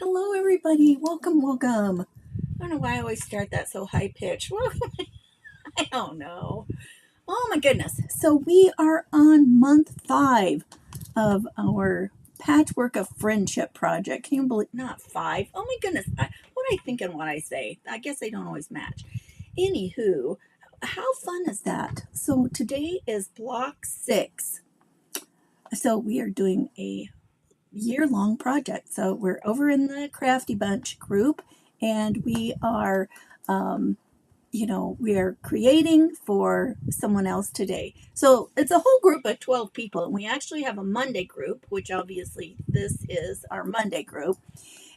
Hello, everybody. Welcome, welcome. I don't know why I always start that so high pitched. Welcome. I don't know. Oh my goodness. So we are on month 5 of our Patchwork of Friendship project. Can you believe? Not 5. Oh my goodness. What I think and what I say. I guess they don't always match. Anywho, how fun is that? So today is block 6. So we are doing a year-long project. So we're over in the Crafty Bunch group, and we are, we are creating for someone else today. So it's a whole group of 12 people, and we actually have a Monday group, which obviously this is our Monday group,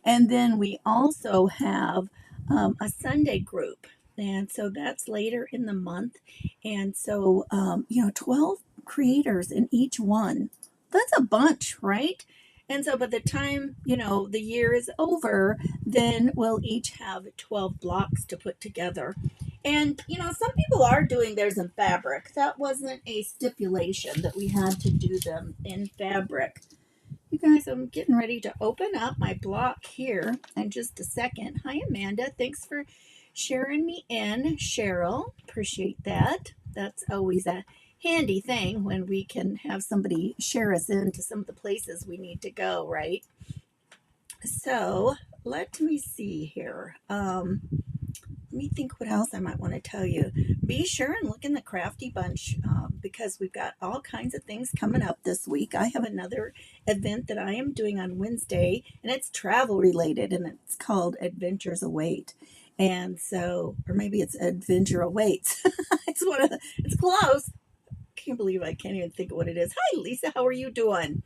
and then we also have a Sunday group, and so that's later in the month, and so 12 creators in each one. That's a bunch, right? And so by the time, the year is over, then we'll each have 12 blocks to put together. And, some people are doing theirs in fabric. That wasn't a stipulation that we had to do them in fabric. You guys, I'm getting ready to open up my block here in just a second. Hi, Amanda. Thanks for sharing me in. Cheryl, appreciate that. That's always a handy thing when we can have somebody share us into some of the places we need to go, right? So let me see here. Let me think what else I might want to tell you. Be sure and look in the Crafty Bunch because we've got all kinds of things coming up this week. I have another event that I am doing on Wednesday, and it's travel related, and it's called Adventures Await. And so, or maybe it's Adventure Awaits. It's close. Can't believe I can't even think of what it is. Hi, Lisa. How are you doing?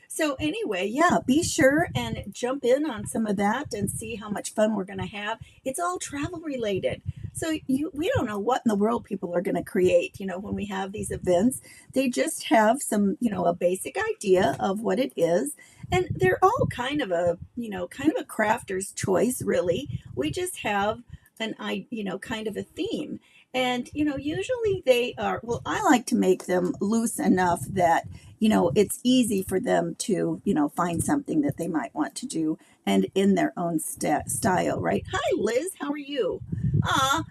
So anyway, yeah, be sure and jump in on some of that and see how much fun we're going to have. It's all travel related. So we don't know what in the world people are going to create, when we have these events. They just have some, a basic idea of what it is. And they're all kind of a crafter's choice, really. We just have kind of a theme. And, usually they are, well, I like to make them loose enough that it's easy for them to, find something that they might want to do and in their own style, right? Hi, Liz. How are you? Ah,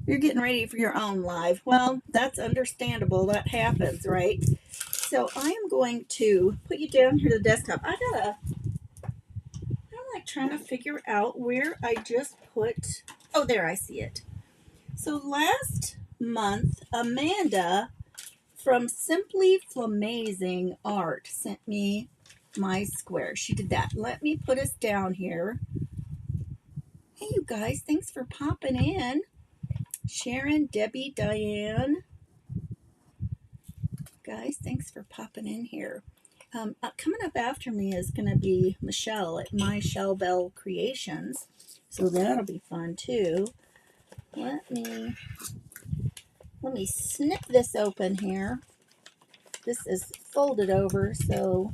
you're getting ready for your own live. Well, that's understandable. That happens, right? So I am going to put you down here to the desktop. I'm like trying to figure out where I just put, oh, there, I see it. So last month, Amanda from Simply Flamazing Art sent me my square. She did that. Let me put us down here. Hey, you guys, thanks for popping in. Sharon, Debbie, Diane. Guys, thanks for popping in here. Coming up after me is going to be Michelle at My Shell Bell Creations. So that'll be fun too. Let me snip this open here. This is folded over, so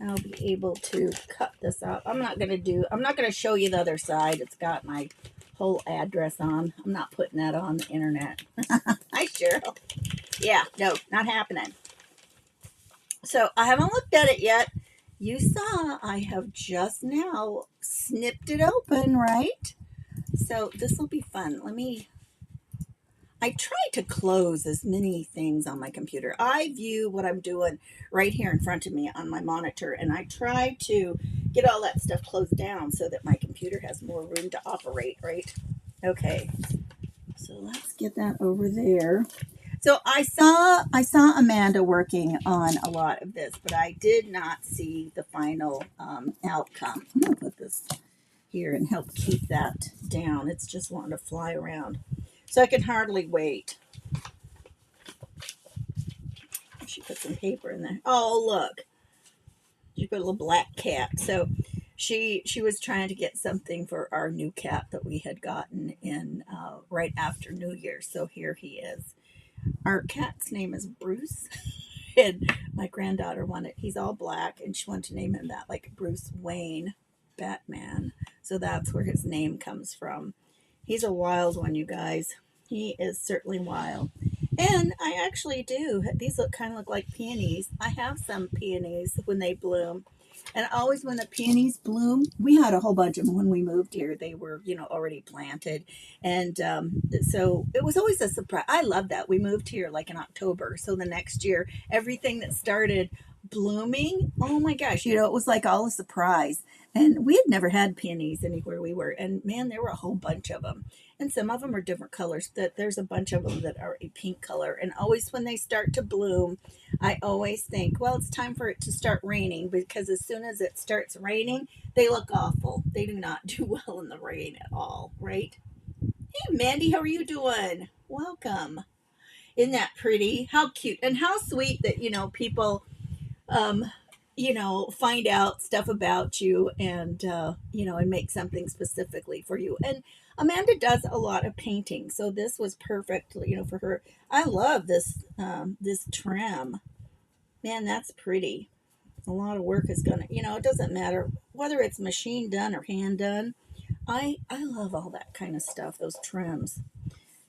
I'll be able to cut this out. I'm not going to show you the other side. It's got my whole address on. I'm not putting that on the internet. Hi, Cheryl. Yeah, no, not happening. So I haven't looked at it yet. You saw I have just now snipped it open, right? So this will be fun. I try to close as many things on my computer. I view what I'm doing right here in front of me on my monitor, and I try to get all that stuff closed down so that my computer has more room to operate, right? Okay, so let's get that over there. So I saw Amanda working on a lot of this, but I did not see the final outcome. I'm going to put this here and help keep that down. It's just wanting to fly around. So I can hardly wait. She put some paper in there. Oh, look. She put a little black cat. So she was trying to get something for our new cat that we had gotten in right after New Year's. So here he is. Our cat's name is Bruce. And my granddaughter wanted, he's all black, and she wanted to name him that, like Bruce Wayne Batman. So that's where his name comes from. He's a wild one, you guys. He is certainly wild. And I actually do. These look like peonies. I have some peonies when they bloom. And always when the peonies bloom, we had a whole bunch of them when we moved here. They were, already planted. And so it was always a surprise. I love that. We moved here like in October. So the next year, everything that started blooming, oh my gosh, it was like all a surprise. And we had never had peonies anywhere we were. And man, there were a whole bunch of them. And some of them are different colors. That there's a bunch of them that are a pink color. And always when they start to bloom, I always think, well, it's time for it to start raining, because as soon as it starts raining, they look awful. They do not do well in the rain at all, right? Hey, Mandy, how are you doing? Welcome. Isn't that pretty? How cute and how sweet that, people, um, find out stuff about you, and, and make something specifically for you. And Amanda does a lot of painting, so this was perfect, for her. I love this trim. Man, that's pretty. A lot of work is gonna, it doesn't matter whether it's machine done or hand done. I love all that kind of stuff. Those trims,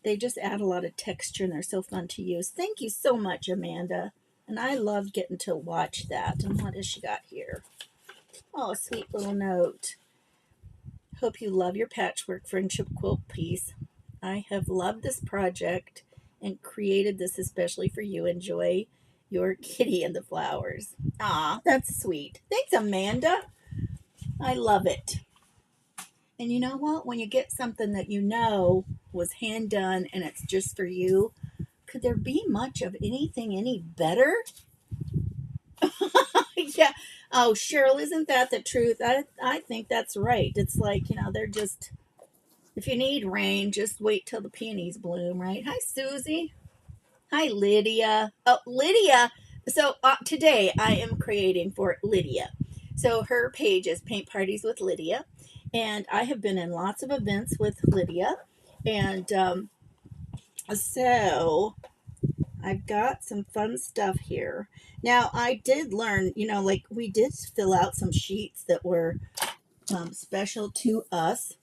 they just add a lot of texture and they're so fun to use. Thank you so much, Amanda. And I loved getting to watch that. And what has she got here? Oh, a sweet little note. Hope you love your patchwork friendship quilt piece. I have loved this project and created this especially for you. Enjoy your kitty and the flowers. Ah, that's sweet. Thanks, Amanda. I love it. And you know what? When you get something that was hand done and it's just for you, could there be much of anything any better? Yeah. Oh, Cheryl, isn't that the truth? I think that's right. It's like, they're just, if you need rain, just wait till the peonies bloom, right? Hi, Susie. Hi, Lydia. Oh, Lydia. So today I am creating for Lydia. So her page is Paint Parties with Lydia. And I have been in lots of events with Lydia. And so I've got some fun stuff here. Now, I did learn, like we did fill out some sheets that were special to us.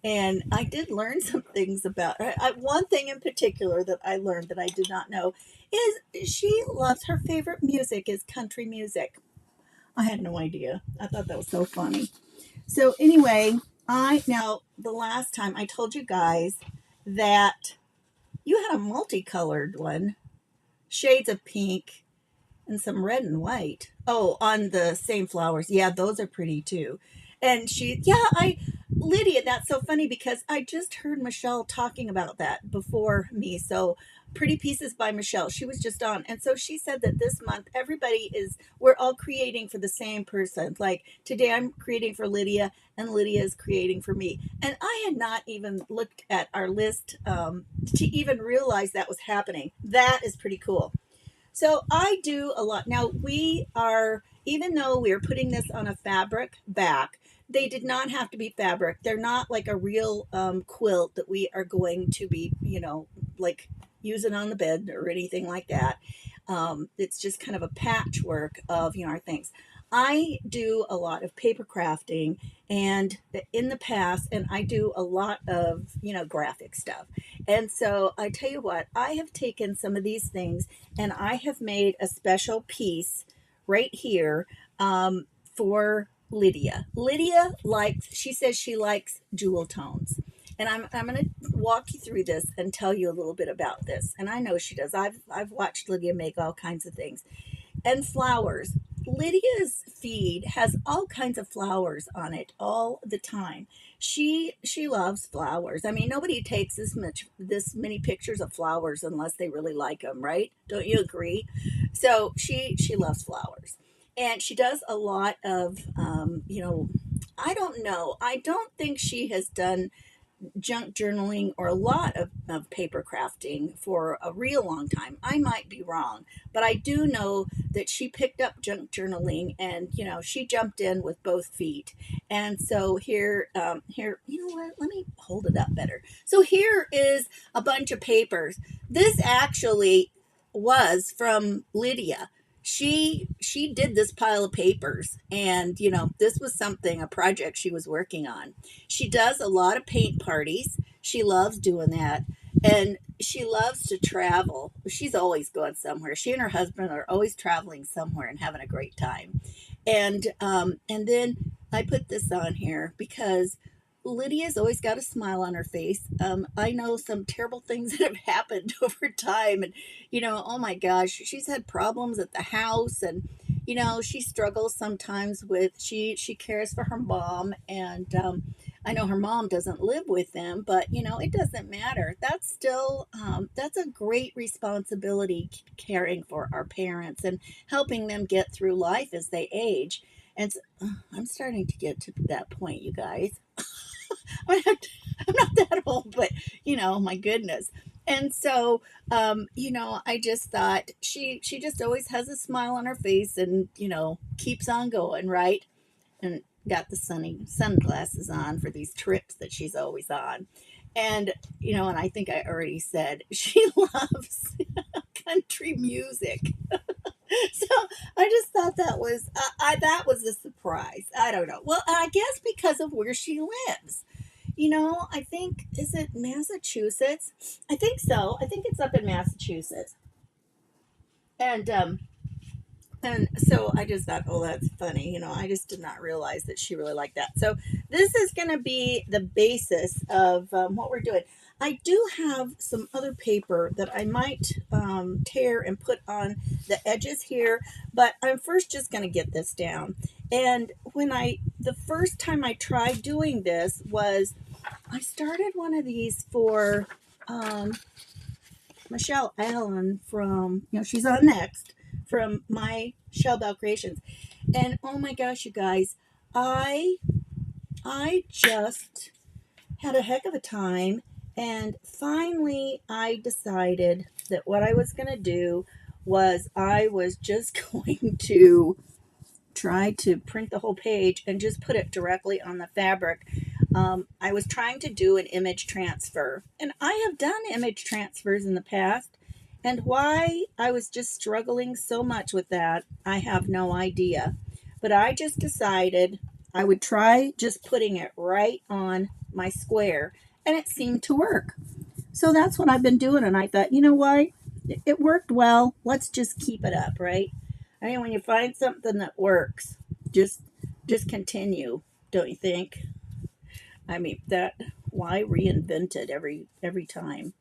And I did learn some things about her. One thing in particular that I learned that I did not know is she loves, her favorite music is country music. I had no idea. I thought that was so funny. So anyway, now the last time I told you guys that you had a multicolored one, shades of pink and some red and white. Oh, on the same flowers. Yeah, those are pretty too. And Lydia, that's so funny because I just heard Michelle talking about that before me. So, Pretty Pieces by Michelle, she was just on. And so she said that this month, we're all creating for the same person. Like today, I'm creating for Lydia, and Lydia is creating for me. And I had not even looked at our list to even realize that was happening. That is pretty cool. So I do a lot. Now even though we are putting this on a fabric back, they did not have to be fabric. They're not like a real quilt that we are going to be, like using on the bed or anything like that. It's just kind of a patchwork of, our things. I do a lot of paper crafting and in the past, and I do a lot of, graphic stuff. And so I tell you what, I have taken some of these things and I have made a special piece right here for Lydia. Lydia she says she likes jewel tones. And I'm going to walk you through this and tell you a little bit about this. And I know she does. I've watched Lydia make all kinds of things. And flowers. Lydia's feed has all kinds of flowers on it all the time. She loves flowers. I mean, nobody takes this many pictures of flowers unless they really like them, right? Don't you agree? So she loves flowers, and she does a lot of I don't know. I don't think she has done junk journaling or a lot of paper crafting for a real long time. I might be wrong, but I do know that she picked up junk journaling and she jumped in with both feet. And so here, you know what? Let me hold it up better. So here is a bunch of papers. This actually was from Lydia. She did this pile of papers, and this was a project she was working on. She does a lot of paint parties. She loves doing that, and she loves to travel. She's always going somewhere. She and her husband are always traveling somewhere and having a great time. And then I put this on here because Lydia's always got a smile on her face. I know some terrible things that have happened over time, and oh my gosh, she's had problems at the house, and she struggles sometimes with she cares for her mom, and I know her mom doesn't live with them, but it doesn't matter. That's still that's a great responsibility, caring for our parents and helping them get through life as they age. And so, I'm starting to get to that point, you guys. I'm not, I'm not that old, but my goodness. And so, I just thought she just always has a smile on her face, and keeps on going, right? And got the sunglasses on for these trips that she's always on. And and I think I already said she loves country music. So I just thought that was that was a surprise. I don't know. Well, I guess because of where she lives. I think, is it Massachusetts? I think so. I think it's up in Massachusetts. And and so I just thought, oh, that's funny. I just did not realize that she really liked that. So this is going to be the basis of what we're doing. I do have some other paper that I might tear and put on the edges here, but I'm first just going to get this down. And the first time I tried doing this was, I started one of these for um, Michelle Allen from, she's on next, from my Shell Bell Creations. And oh my gosh, you guys, I I just had a heck of a time. And finally, I decided that what I was going to do was I was just going to try to print the whole page and just put it directly on the fabric. I was trying to do an image transfer, and I have done image transfers in the past. And why I was just struggling so much with that, I have no idea. But I just decided I would try just putting it right on my square, and it seemed to work. So that's what I've been doing. And I thought, you know what? It worked well. Let's just keep it up, right? I mean, when you find something that works, just just continue, don't you think? I mean, that why reinvent it every time?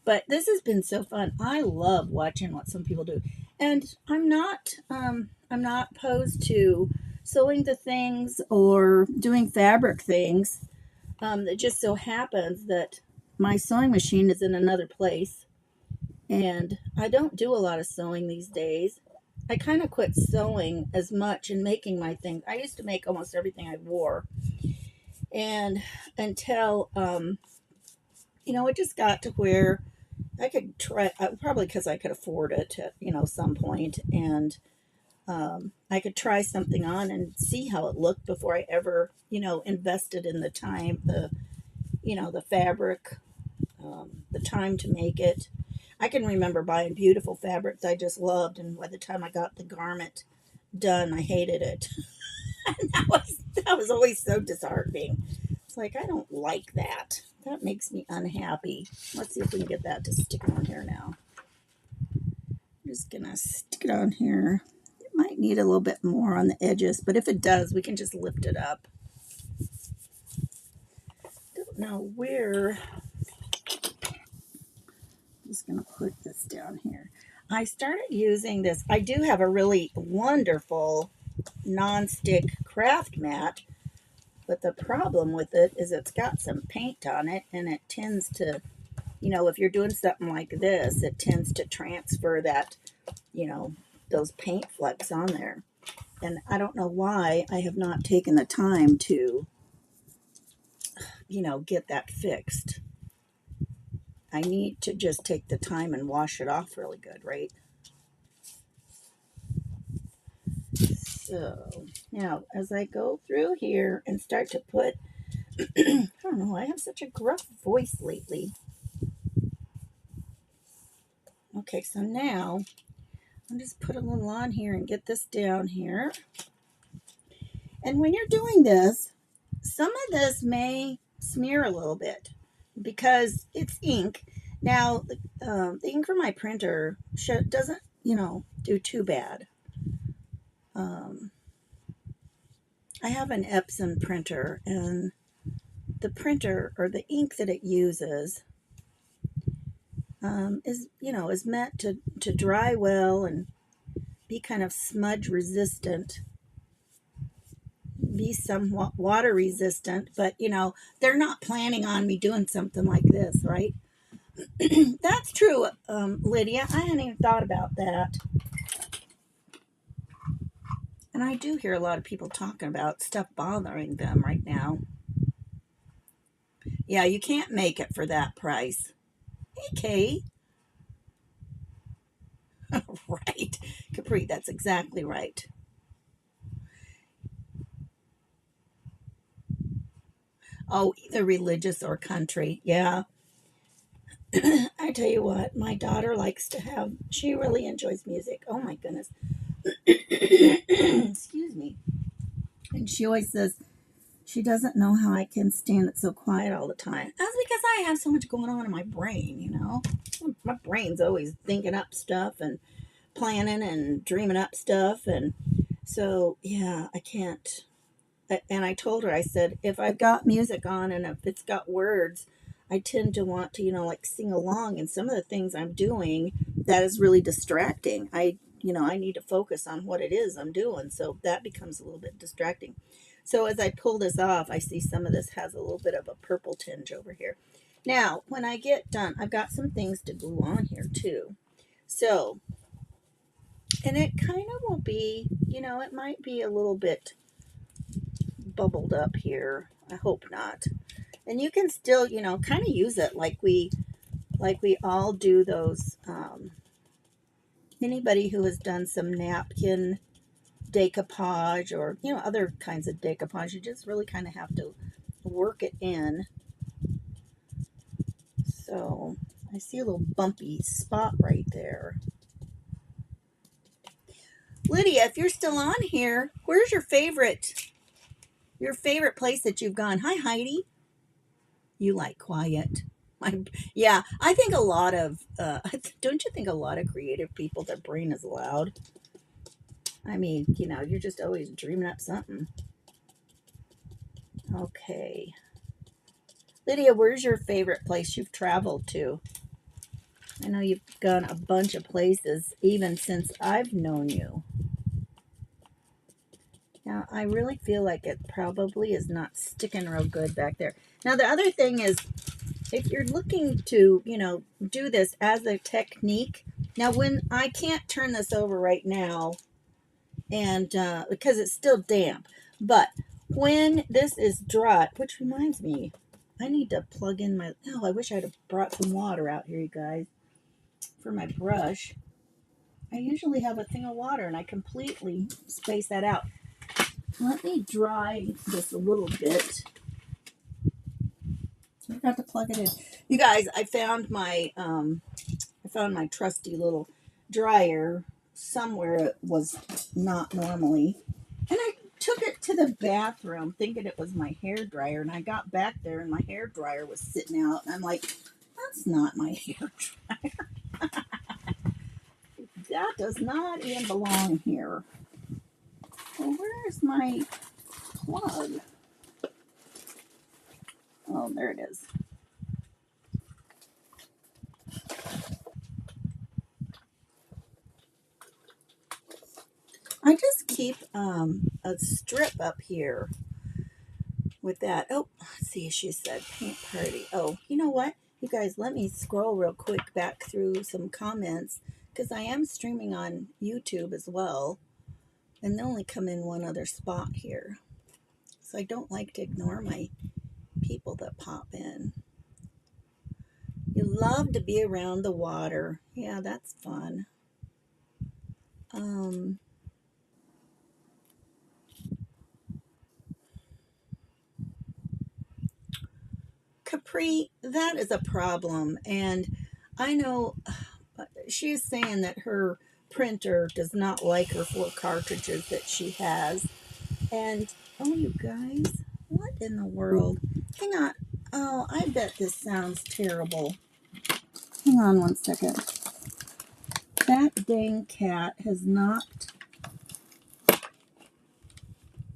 But this has been so fun. I love watching what some people do, and I'm not opposed to sewing the things or doing fabric things. It just so happens that my sewing machine is in another place, and I don't do a lot of sewing these days. I kind of quit sewing as much and making my things. I used to make almost everything I wore, and until it just got to where I could try. Probably because I could afford it at some point, and I could try something on and see how it looked before I ever invested in the time, the fabric, the time to make it. I can remember buying beautiful fabrics I just loved, and by the time I got the garment done, I hated it. And that was always so disheartening. It's like, I don't like that. That makes me unhappy. Let's see if we can get that to stick on here now. I'm just gonna stick it on here. It might need a little bit more on the edges, but if it does, we can just lift it up. Don't know where. I'm just gonna put this down here. I started using this. I do have a really wonderful non-stick craft mat, but the problem with it is it's got some paint on it, and it tends to, if you're doing something like this, it tends to transfer that, you know, those paint flecks on there. And I don't know why I have not taken the time to, get that fixed. I need to just take the time and wash it off really good, right? So now as I go through here and start to put, I don't know, I have such a gruff voice lately. Okay, so now I'll just put a little on here and get this down here. And when you're doing this, some of this may smear a little bit because it's ink. Now, the ink from my printer doesn't, do too bad. Um, I have an Epson printer, and the printer or the ink that it uses is meant to dry well and be kind of smudge resistant, be somewhat water resistant, but they're not planning on me doing something like this, right? That's true, Lydia. I hadn't even thought about that. And I do hear a lot of people talking about stuff bothering them right now. Yeah, you can't make it for that price. Hey, Kay. Right. Capri, that's exactly right. Oh, either religious or country. Yeah. I tell you what, my daughter she really enjoys music. Oh my goodness. Excuse me. And she always says she doesn't know how I can stand it so quiet all the time. That's because I have so much going on in my brain. My brain's always thinking up stuff and planning and dreaming up stuff. And so, yeah, I can't. And I told her, I said, if I've got music on and if it's got words, I tend to want to, like sing along. And some of the things I'm doing that is really distracting. I need to focus on what it is I'm doing. So that becomes a little bit distracting. So as I pull this off, I see some of this has a little bit of a purple tinge over here. Now, when I get done, I've got some things to glue on here too. So, and it kind of will be, it might be a little bit bubbled up here. I hope not. And you can still, kind of use it like we all do those. Anybody who has done some napkin decoupage or other kinds of decoupage, you just really kind of have to work it in. So I see a little bumpy spot right there. Lydia, if you're still on here, where's your favorite place that you've gone? Hi, Heidi. You like quiet. Yeah, I think a lot of don't you think a lot of creative people, their brain is loud? I mean, you're just always dreaming up something. Okay. Lydia, where's your favorite place you've traveled to? I know you've gone a bunch of places even since I've known you. Now, I really feel like it probably is not sticking real good back there. Now, the other thing is, if you're looking to, do this as a technique, now when I can't turn this over right now, and because it's still damp, but when this is dry, which reminds me, I need to plug in I wish I'd have brought some water out here, you guys, for my brush. I usually have a thing of water and I completely space that out. Let me dry this a little bit. I forgot to plug it in. You guys, I found my trusty little dryer somewhere it was not normally. And I took it to the bathroom thinking it was my hair dryer. And I got back there and my hair dryer was sitting out. And I'm like, that's not my hair dryer. That does not even belong here. Well, where's my plug? Oh, there it is. I just keep a strip up here with that. Oh, let's see, she said paint party. Oh, you know what? You guys, let me scroll real quick back through some comments because I am streaming on YouTube as well. And they only come in one other spot here. So I don't like to ignore my people that pop in. You love to be around the water. Yeah, that's fun. Capri, that is a problem. And I know she is saying that her printer does not like her 4 cartridges that she has. And, oh, you guys, what in the world? Hang on. Oh, I bet this sounds terrible. Hang on one second. That dang cat has knocked.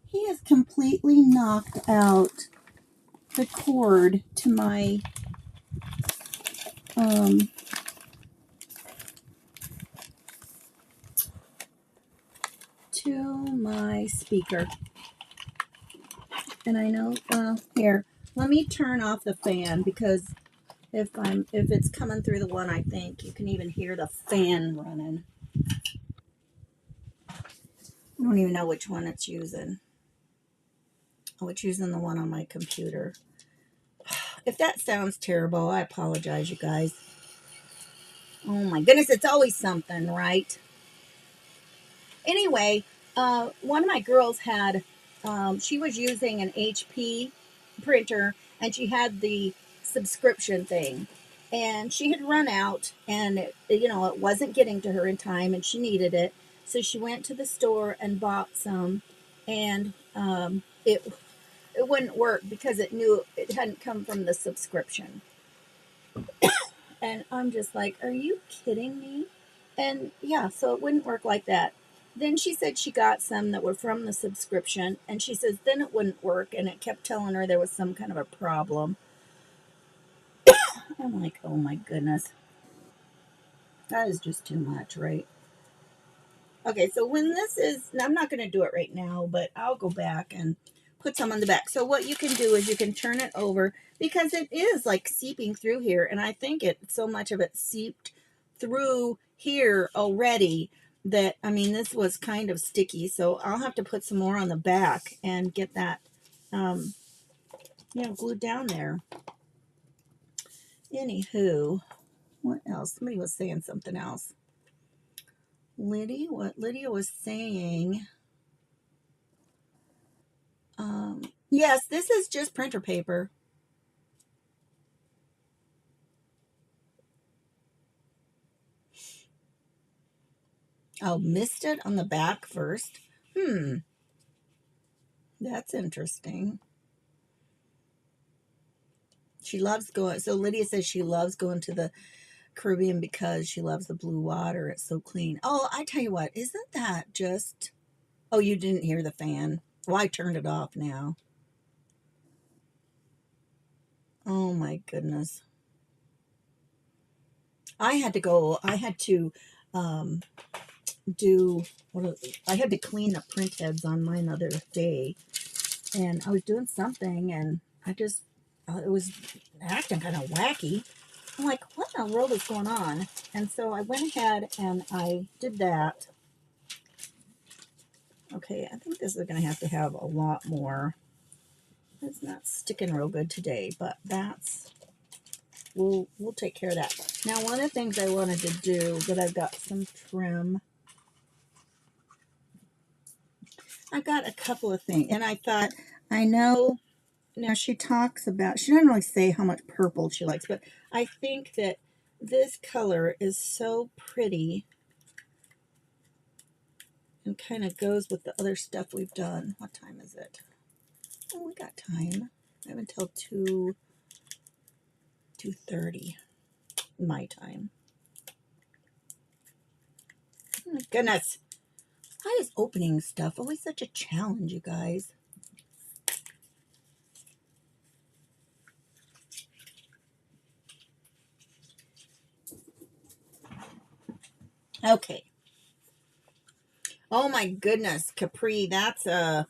He Lydia has completely knocked out the cord to my speaker. And I know, here, let me turn off the fan, because if it's coming through the one, I think you can even hear the fan running. I don't even know which one it's using. Oh, it's using the one on my computer. If that sounds terrible, I apologize, you guys. Oh my goodness, it's always something, right? Anyway, one of my girls had, she was using an HP printer, and she had the subscription thing. And she had run out, and it wasn't getting to her in time, and she needed it. So she went to the store and bought some, and it wouldn't work because it knew it hadn't come from the subscription. And I'm just like, are you kidding me? And yeah, so it wouldn't work like that. Then she said she got some that were from the subscription, and she says then it wouldn't work, and it kept telling her there was some kind of a problem. I'm like, oh my goodness. That is just too much, right? Okay, so when this is, now I'm not going to do it right now, but I'll go back and put some on the back. So what you can do is you can turn it over, because it is like seeping through here, and I think so much of it seeped through here already that, I mean, this was kind of sticky, so I'll have to put some more on the back and get that, glued down there. Anywho, what else? Somebody was saying something else. What Lydia was saying, yes, this is just printer paper. Oh, missed it on the back first. That's interesting. She loves going, so Lydia says she loves going to the Caribbean because she loves the blue water. It's so clean. Oh, I tell you what, isn't that just, oh, you didn't hear the fan. Well, I turned it off now. Oh my goodness. I had to I had to clean the print heads on mine the other day, and I was doing something, and it was acting kind of wacky. I'm like, what in the world is going on? And so I went ahead and I did that. Okay, I think this is going to have a lot more. It's not sticking real good today, but we'll take care of that. Now, one of the things I wanted to do, that I've got some trim. I got a couple of things, and I thought, I know, now she talks about, she doesn't really say how much purple she likes, but I think that this color is so pretty and kind of goes with the other stuff we've done. What time is it? Oh, we got time. I have until 2:30 my time. Oh my goodness. Why is opening stuff always such a challenge, you guys? Okay. Oh my goodness, Capri, that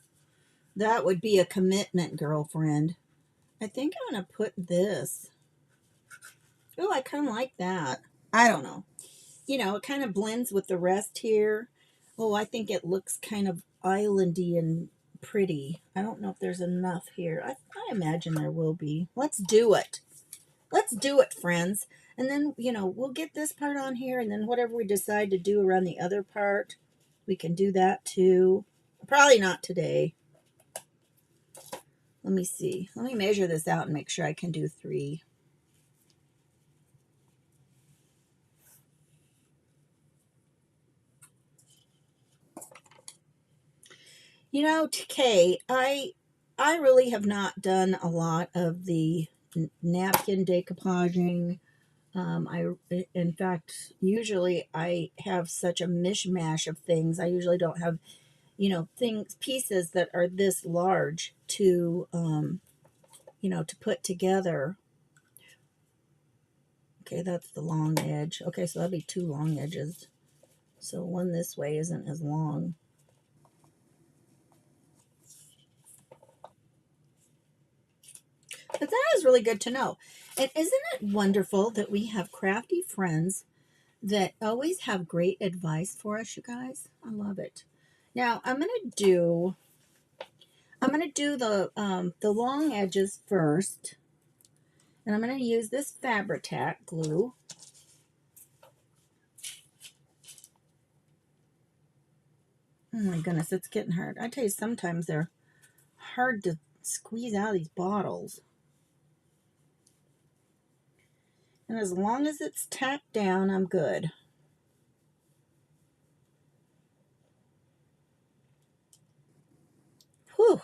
would be a commitment, girlfriend. I think I'm going to put this. Oh, I kind of like that. I don't know. It kind of blends with the rest here. Oh, I think it looks kind of islandy and pretty. I don't know if there's enough here. I imagine there will be. Let's do it. Let's do it, friends. And then, we'll get this part on here, and then whatever we decide to do around the other part, we can do that too. Probably not today. Let me see. Let me measure this out and make sure I can do 3. TK, I really have not done a lot of the napkin decoupaging. In fact, usually I have such a mishmash of things. I usually don't have pieces that are this large to, to put together. Okay, that's the long edge. Okay, so that'll be two long edges. So one this way isn't as long. But that is really good to know. And isn't it wonderful that we have crafty friends that always have great advice for us, you guys? I love it. Now I'm gonna do the long edges first, and I'm gonna use this Fabri-Tac glue. Oh my goodness, it's getting hard. I tell you, sometimes they're hard to squeeze out of these bottles. And as long as it's tacked down, I'm good. Whew,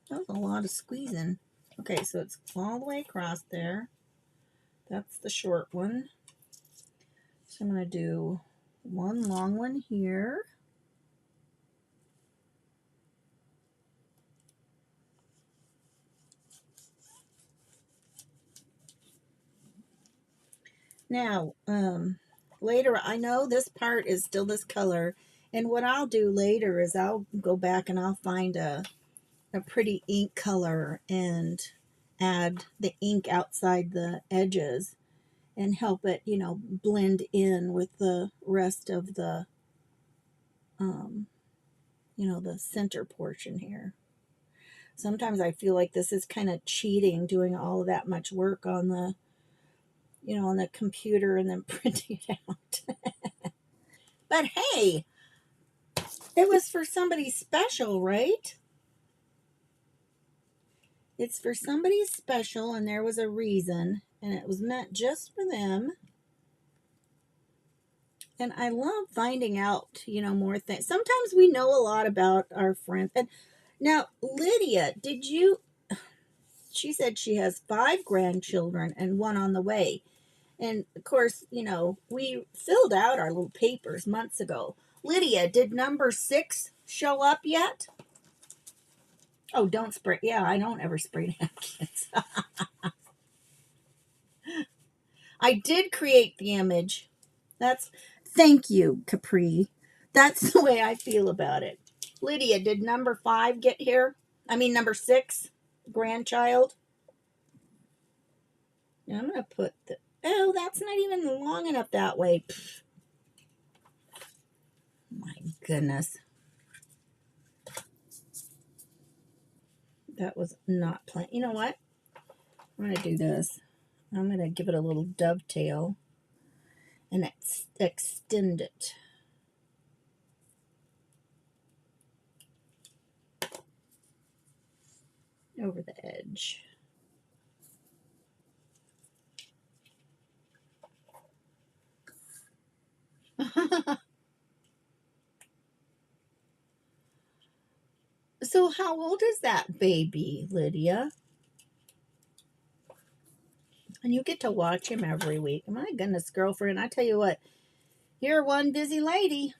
that was a lot of squeezing. Okay, so it's all the way across there. That's the short one. So I'm going to do one long one here. Now, later, I know this part is still this color, and what I'll do later is I'll go back and I'll find a pretty ink color and add the ink outside the edges and help it, blend in with the rest of the, the center portion here. Sometimes I feel like this is kind of cheating, doing all of that much work on the computer and then printing it out. But hey, it was for somebody special, right? It's for somebody special, and there was a reason, and it was meant just for them. And I love finding out, more things. Sometimes we know a lot about our friends. And now, Lydia, she said she has 5 grandchildren and one on the way. And of course, we filled out our little papers months ago. Lydia, did number 6 show up yet? Oh, don't spray. Yeah, I don't ever spray napkins. I did create the image. Thank you, Capri. That's the way I feel about it. Lydia, did number 5 get here? I mean, number 6, grandchild. Now I'm going to put oh, that's not even long enough that way. Pfft. My goodness. That was not planned. You know what? I'm going to do this. I'm going to give it a little dovetail and extend it. Over the edge. So how old is that baby, Lydia? And you get to watch him every week. My goodness, girlfriend, I tell you what, you're one busy lady.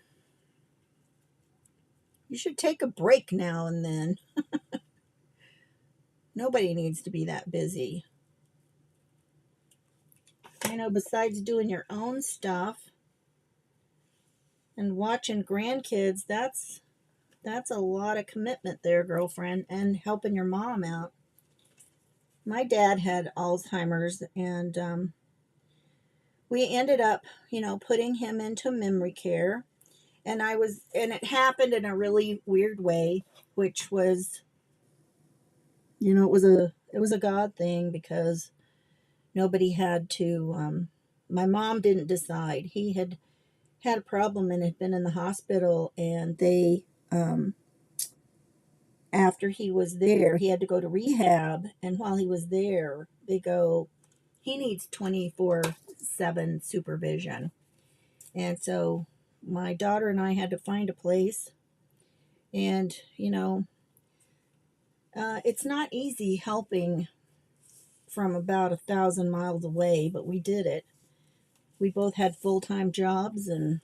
You should take a break now and then. Nobody needs to be that busy. Besides doing your own stuff and watching grandkids, that's a lot of commitment there, girlfriend, and helping your mom out. My dad had Alzheimer's, and we ended up, putting him into memory care. And it happened in a really weird way, which was, it was a God thing, because nobody had to, my mom didn't decide. He had a problem and had been in the hospital, and they, after he was there, he had to go to rehab. And while he was there, they go, he needs 24/7 supervision. And so my daughter and I had to find a place. And, it's not easy helping from about 1,000 miles away, but we did it. We both had full-time jobs, and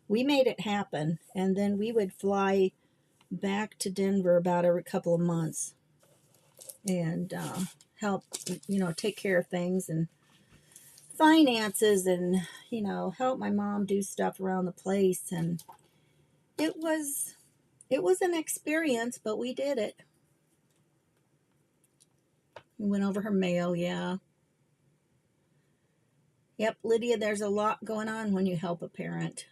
we made it happen. And then we would fly back to Denver about every couple of months and help, take care of things and finances and, help my mom do stuff around the place. And it was an experience, but we did it. We went over her mail, yeah. Yep, Lydia, there's a lot going on when you help a parent.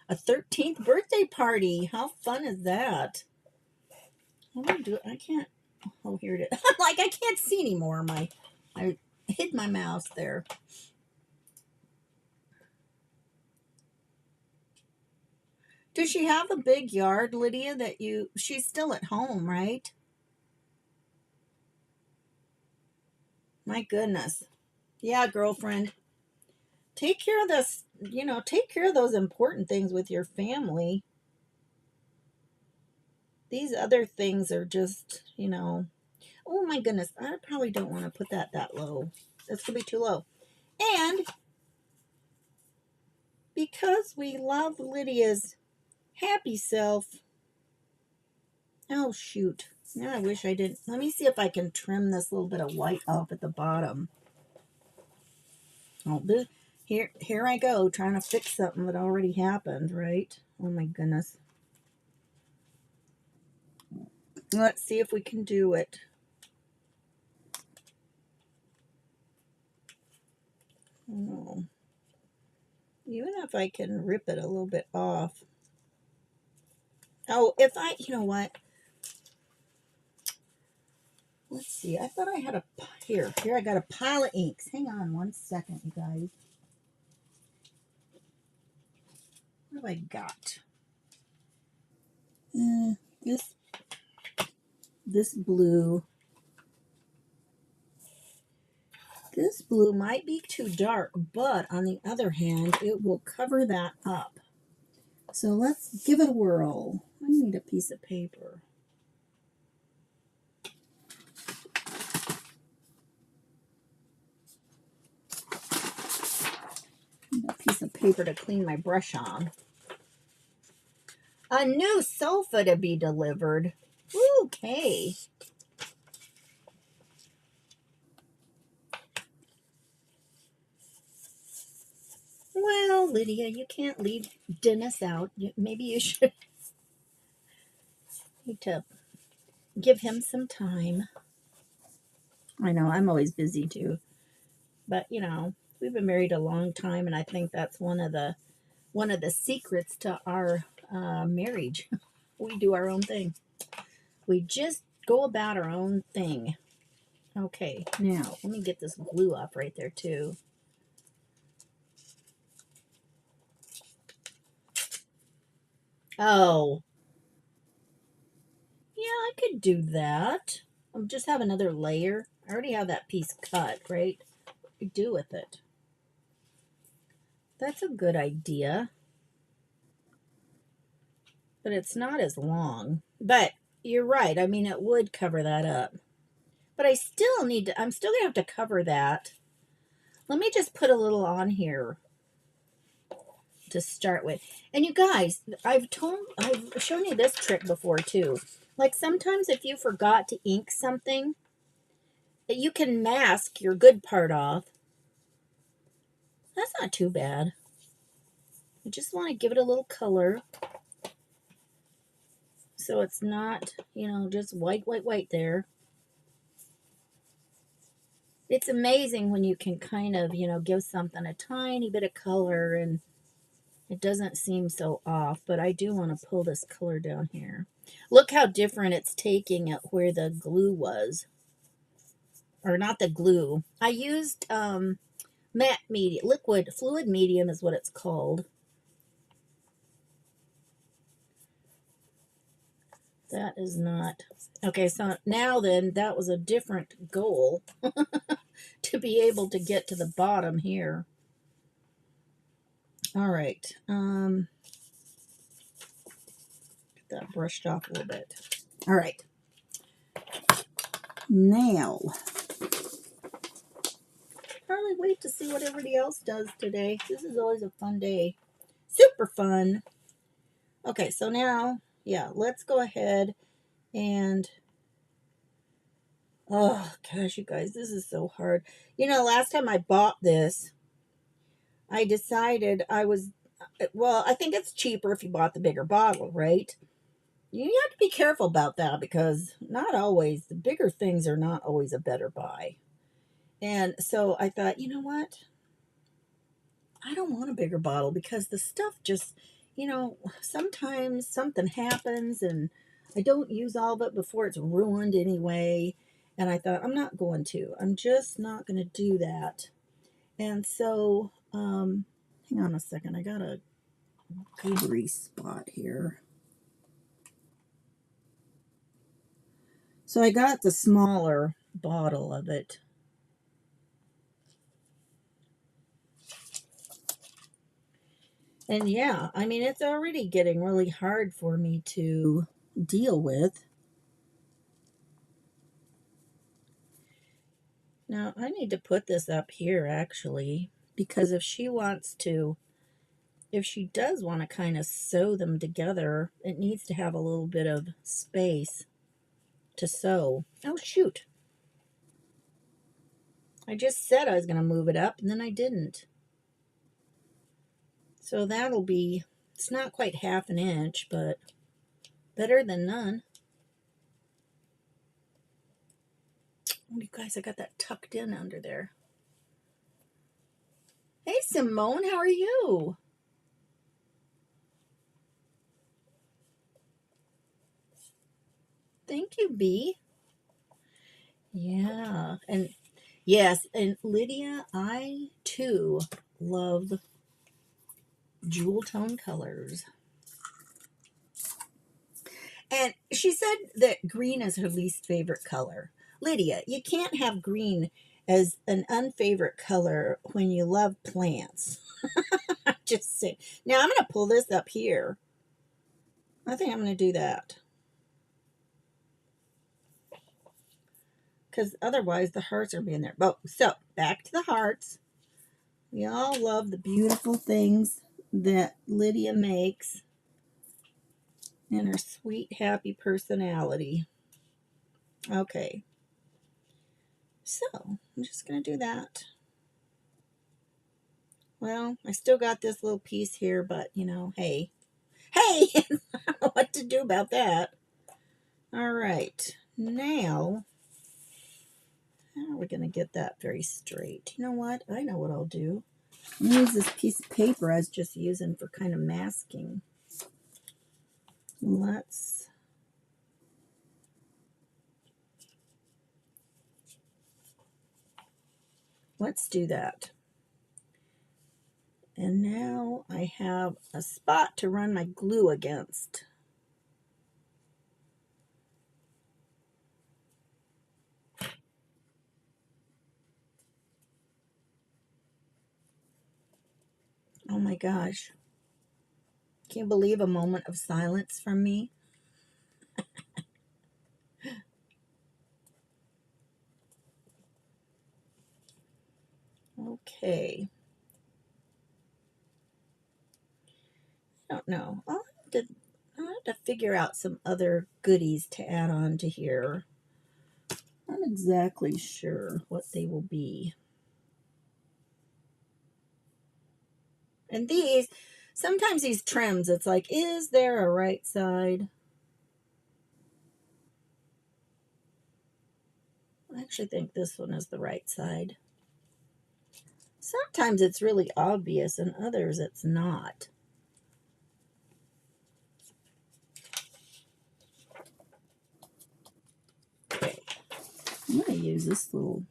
A 13th birthday party. How fun is that? How do I do it? I can't. Oh, here it is. Like, I can't see anymore. I hid my mouse there. Does she have a big yard, Lydia, she's still at home, right? My goodness. Yeah, girlfriend. Take care of this, take care of those important things with your family. These other things are just, oh my goodness, I probably don't want to put that low. That's going to be too low. And because we love Lydia's happy self, oh shoot, now I wish I didn't. Let me see if I can trim this little bit of white off at the bottom. Oh, here I go, trying to fix something that already happened, right? Oh my goodness. Let's see if we can do it. Oh. Even if I can rip it a little bit off. Oh, you know what? Let's see. I thought I had here I got a pile of inks. Hang on one second, you guys. What have I got? This blue. This blue might be too dark, but on the other hand, it will cover that up. So let's give it a whirl. I need a piece of paper. A piece of paper to clean my brush on. A new sofa to be delivered. Okay. Well, Lydia, you can't leave Dennis out. Maybe you should need to give him some time. I know, I'm always busy too. But, we've been married a long time, and I think that's one of the secrets to our marriage. We do our own thing. We just go about our own thing. Okay, now let me get this glue off right there too. Oh, yeah, I could do that. I'll just have another layer. I already have that piece cut, right? What do we do with it? That's a good idea. But it's not as long. But you're right. I mean, it would cover that up. But I'm still going to have to cover that. Let me just put a little on here to start with. And you guys, I've shown you this trick before too. Like sometimes if you forgot to ink something, you can mask your good part off. That's not too bad. I just want to give it a little color. So it's not, just white there. It's amazing when you can kind of, give something a tiny bit of color and it doesn't seem so off, but I do want to pull this color down here. Look how different it's taking it where the glue was. Or not the glue. I used matte medium, fluid medium is what it's called. That is not. Okay, so now then, that was a different goal to be able to get to the bottom here. All right. Get that brushed off a little bit. All right. Now, probably really wait to see what everybody else does today. This is always a fun day. Super fun. Okay, so now, yeah, let's go ahead and, oh gosh, you guys, this is so hard. You know, last time I bought this, I decided well, I think it's cheaper if you bought the bigger bottle, right? You have to be careful about that because not always, the bigger things are not always a better buy. And so I thought, you know what? I don't want a bigger bottle because the stuff just, sometimes something happens and I don't use all of it before it's ruined anyway. And I thought, I'm not going to. I'm just not going to do that. And so, hang on a second. I got a goobery spot here. So I got the smaller bottle of it. And yeah, I mean, it's already getting really hard for me to deal with. Now, I need to put this up here actually, because if she does want to kind of sew them together, it needs to have a little bit of space to sew. Oh, shoot. I just said I was going to move it up, and then I didn't. So it's not quite half an inch, but better than none. Oh, you guys, I got that tucked in under there. Hey, Simone, how are you? Thank you, Bee. Yeah, and yes, and Lydia, I too love jewel tone colors. And she said that green is her least favorite color. Lydia, you can't have green as an unfavorite color when you love plants. Just say. Now I'm going to pull this up here. I think I'm going to do that. Because otherwise the hearts are being there. Oh, so back to the hearts. We all love the beautiful things that Lydia makes and her sweet, happy personality. Okay. So I'm just going to do that. Well, I still got this little piece here, but hey. Hey! I don't know what to do about that. All right. Now, how are we going to get that very straight? You know what? I know what I'll do. I'm going to use this piece of paper I was just using for kind of masking. Let's do that. And now I have a spot to run my glue against. Oh my gosh. Can you believe a moment of silence from me? Okay. I don't know. I'll have to figure out some other goodies to add on to here. I'm not exactly sure what they will be. And sometimes these trims, it's like, is there a right side? I actually think this one is the right side. Sometimes it's really obvious and others it's not. Okay, I'm going to use this little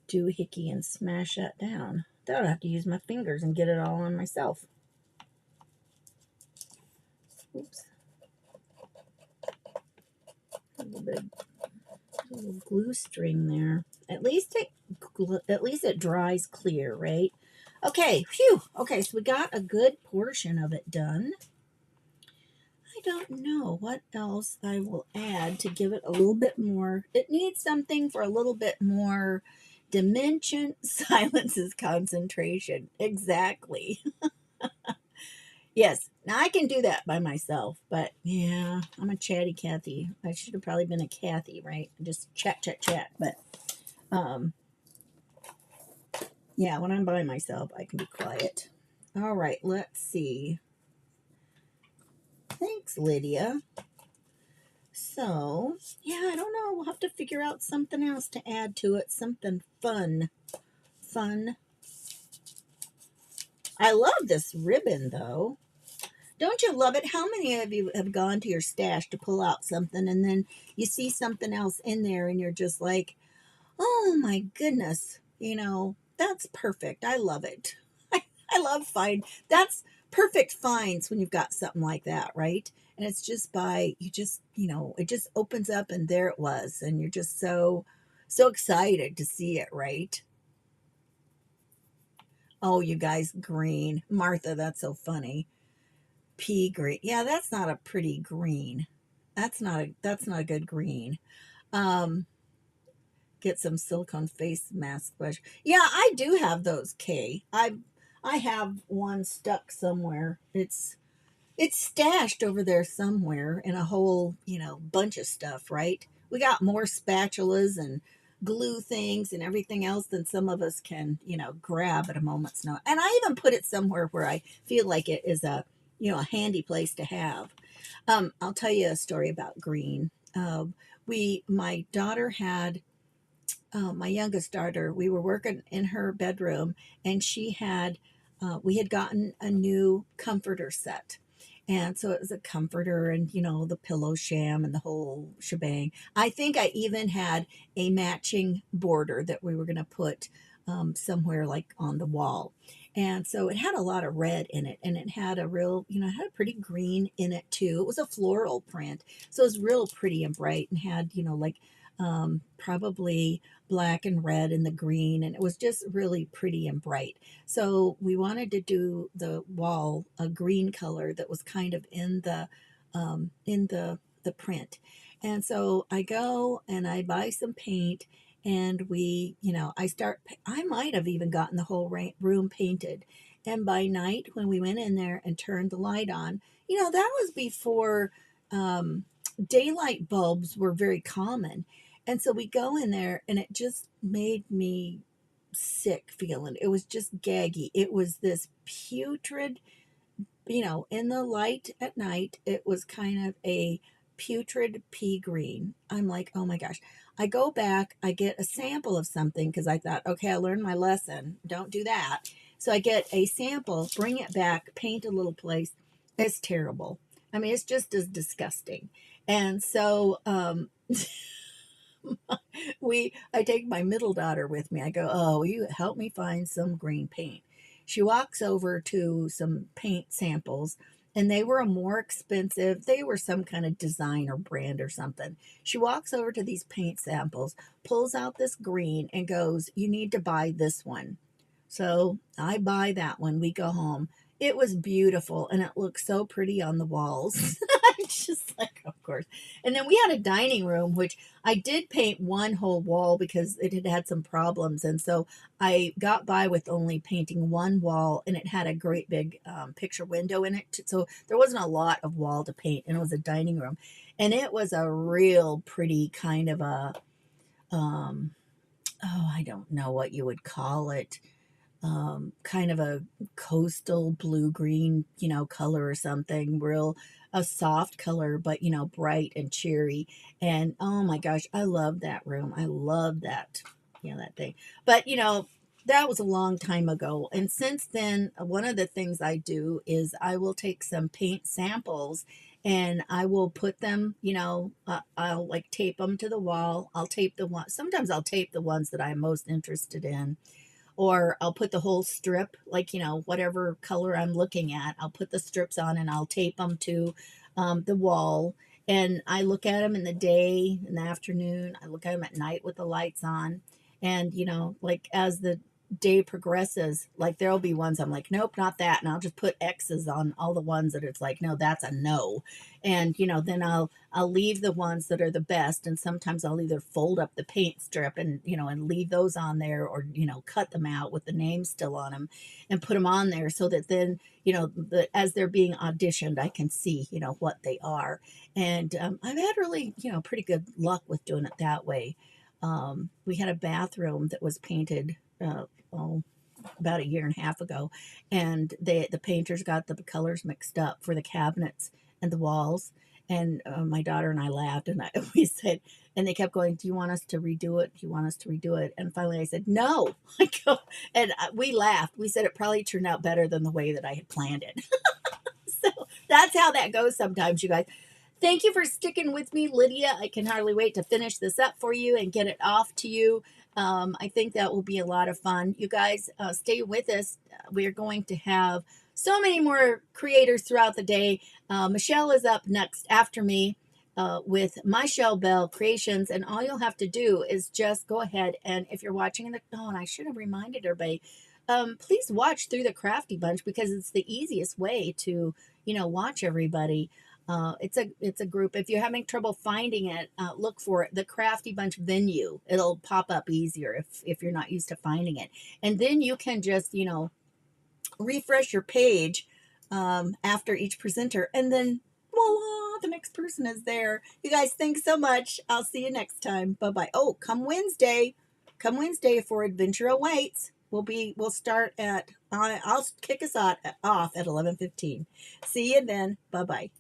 doohickey and smash that down. Then I'll have to use my fingers and get it all on myself. Oops. A little glue string there. At least it dries clear, right? Okay, phew. Okay, so we got a good portion of it done. I don't know what else I will add to give it a little bit more. It needs something for a little bit more, Dimension silences concentration. Exactly. Yes. Now I can do that by myself, but yeah, I'm a chatty Cathy. I should have probably been a Cathy, right? Just chat, chat, chat. But um, yeah, when I'm by myself, I can be quiet. All right, let's see. Thanks, Lydia. So, yeah, I don't know. We'll have to figure out something else to add to it. Something fun. Fun. I love this ribbon, though. Don't you love it? How many of you have gone to your stash to pull out something and then you see something else in there and you're just like, oh my goodness, that's perfect. I love it. I love find that's perfect finds when you've got something like that, right? And it's just it just opens up and there it was, and you're just so excited to see it, right? Oh, you guys, green. Martha, that's so funny. Pea green. Yeah, that's not a pretty green. That's not a good green. Um get some silicone face mask brush. Yeah, I do have those, Kay. I have one stuck somewhere. It's stashed over there somewhere in a whole, bunch of stuff, right? We got more spatulas and glue things and everything else than some of us can, grab at a moment's notice. And I even put it somewhere where I feel like it is a handy place to have. I'll tell you a story about green. My daughter had my youngest daughter, we were working in her bedroom, and we had gotten a new comforter set. And so it was a comforter and, the pillow sham and the whole shebang. I think I even had a matching border that we were going to put somewhere like on the wall. And so it had a lot of red in it, and it had it had a pretty green in it too. It was a floral print. So it was real pretty and bright and had, probably black and red and the green, and it was just really pretty and bright. So we wanted to do the wall a green color that was kind of in the print. And so I go and I buy some paint, and I might have even gotten the whole room painted. And by night, when we went in there and turned the light on, that was before daylight bulbs were very common. And so we go in there, and it just made me sick feeling. It was just gaggy. It was this putrid, in the light at night, it was kind of a putrid pea green. I'm like, oh my gosh. I go back, I get a sample of something because I thought, okay, I learned my lesson. Don't do that. So I get a sample, bring it back, paint a little place. It's terrible. I mean, it's just as disgusting. And so, I take my middle daughter with me. I go, oh, will you help me find some green paint? She walks over to some paint samples, and they were more expensive. They were some kind of designer brand or something. She walks over to these paint samples, pulls out this green, and goes, you need to buy this one. So I buy that one. We go home. It was beautiful, and it looked so pretty on the walls. I'm just like, of course. And then we had a dining room, which I did paint one whole wall because it had had some problems. And so I got by with only painting one wall, and it had a great big picture window in it. So there wasn't a lot of wall to paint, and it was a dining room. And it was a real pretty kind of um, I don't know what you would call it, kind of a coastal blue green, color or something, real a soft color, but bright and cheery. And oh my gosh, I love that room. I love that, that thing. But that was a long time ago. And since then, one of the things I do is I will take some paint samples and I will put them, I'll like tape them to the wall. I'll tape the one, sometimes I'll tape the ones that I'm most interested in, or I'll put the whole strip, like, whatever color I'm looking at, I'll put the strips on and I'll tape them to the wall. And I look at them in the day, in the afternoon. I look at them at night with the lights on. And, like as the day progresses, like there'll be ones I'm like, nope, not that. And I'll just put X's on all the ones that it's like, no, that's a no. And, then I'll leave the ones that are the best. And sometimes I'll either fold up the paint strip and, and leave those on there, or, cut them out with the name still on them and put them on there so that then, as they're being auditioned, I can see, what they are. And I've had really, pretty good luck with doing it that way. We had a bathroom that was painted, oh, about a year and a half ago, and the painters got the colors mixed up for the cabinets and the walls. And my daughter and I laughed, and we said, and they kept going, "Do you want us to redo it? Do you want us to redo it?" And finally, I said, "No." And we laughed. We said it probably turned out better than the way that I had planned it. So that's how that goes sometimes, you guys. Thank you for sticking with me, Lydia. I can hardly wait to finish this up for you and get it off to you. I think that will be a lot of fun. You guys, stay with us. We are going to have so many more creators throughout the day. Michelle is up next after me with My Shell Bell Creations. And all you'll have to do is just go ahead, and if you're watching in the, oh, and I should have reminded everybody, please watch through the Crafty Bunch, because it's the easiest way to, watch everybody. It's a group. If you're having trouble finding it, look for it, the Crafty Bunch venue. It'll pop up easier if you're not used to finding it. And then you can just, refresh your page after each presenter, and then voila, the next person is there. You guys, thanks so much. I'll see you next time. Bye-bye. Oh, come Wednesday for Adventure Awaits. We'll start at I'll kick us off at 11:15. See you then. Bye-bye.